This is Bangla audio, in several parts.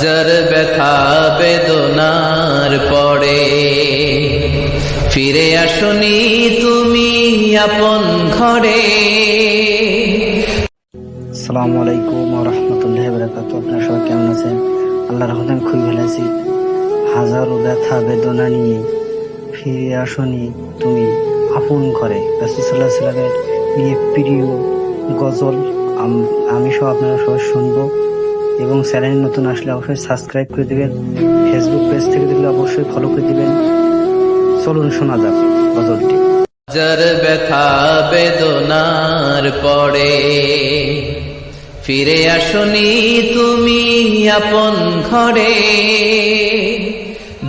যার ব্যথা বেদনার পরে ফিরে আসনি তুমি আপন ঘরে। আসসালামু আলাইকুম ওয়া রাহমাতুল্লাহি ওয়া বারাকাতুহু। আপনারা সবাই কেমন আছেন? আল্লাহর রহমতে আমি খুবই ভালো আছি। হাজারো ব্যথা বেদনা নিয়ে ফিরে আসনি তুমি আপন ঘরে, রাসূল সাল্লাল্লাহু আলাইহি ওয়াসাল্লামের নিয়ে প্রিয় গজল আমি সহ আপনারা সবাই শুনবো। এবং চ্যানেল নতুন আসলে অবশ্যই সাবস্ক্রাইব করে দিবেন, ফেসবুক পেজ থেকে দেখলে অবশ্যই ফলো করে দিবেন। চলুন শোনা যাক গজলটি। যার ব্যথা বেদনার পরে ফিরে আসনি তুমি আপন ঘরে।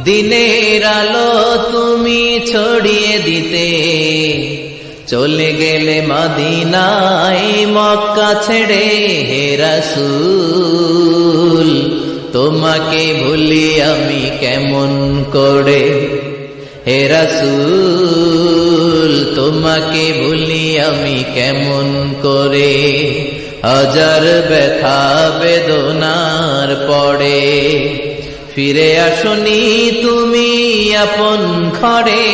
দিনের আলো তুমি ছড়িয়ে দিতে চলে গেলে মদিনায় মক্কা ছেড়ে। হে রাসূল তোমাকে ভুলি আমি কেমন করে। হে রাসূল তোমাকে ভুলি আমি কেমন করে। হাজার ব্যথা বেদনার পরে ফিরে আসনি তুমি আপন ঘরে।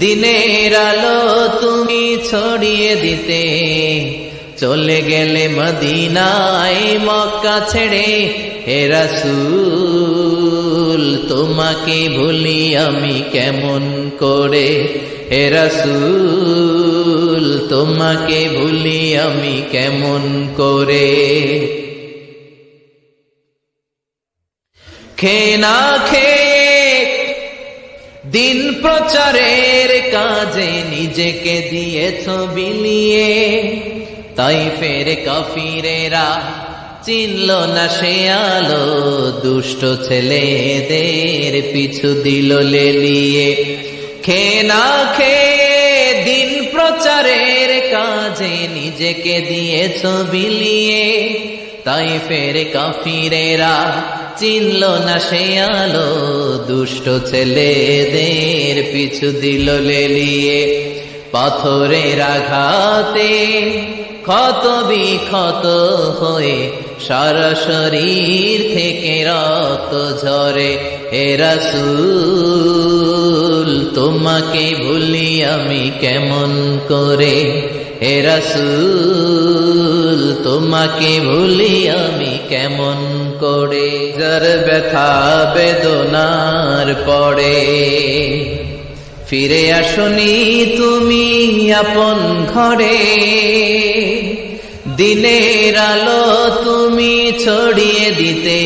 দিনের আলো তুমি ছড়িয়ে দিতে চলে গেলে মদিনায় মক্কা ছেড়ে। হে রাসূল তোমাকে ভুলি আমি কেমন করে। হে রাসূল তোমাকে ভুলি আমি কেমন করে। খেয়ে না খেয়ে দিন প্রচারের কাজে নিজেকে দিয়েছ বিলিয়ে। তাইফের কাফিরেরা চিনল না সে আলো, দুষ্ট ছেলেদের পিছু দিল লেলিয়ে। খেয়ে না খেয়ে দিন প্রচারের কাজে নিজেকে দিয়েছ বিলিয়ে। তাইফের কাফিরেরা চিনল না সে আলো, দুষ্ট ছেলেদের পিছু দিল লেলিয়ে। পাথরের আঘাতে ক্ষত বিক্ষত হয়ে সারা শরীর থেকে রক্ত ঝরে। হে রাসূল তোমাকে ভুলি আমি কেমন করে। হে রাসূল তোমাকে ভুলি আমি কেমন করে। যার ব্যথা বেদনার পরে ফিরে আসনি তুমি আপন ঘরে। দিনের আলো তুমি ছড়িয়ে দিতে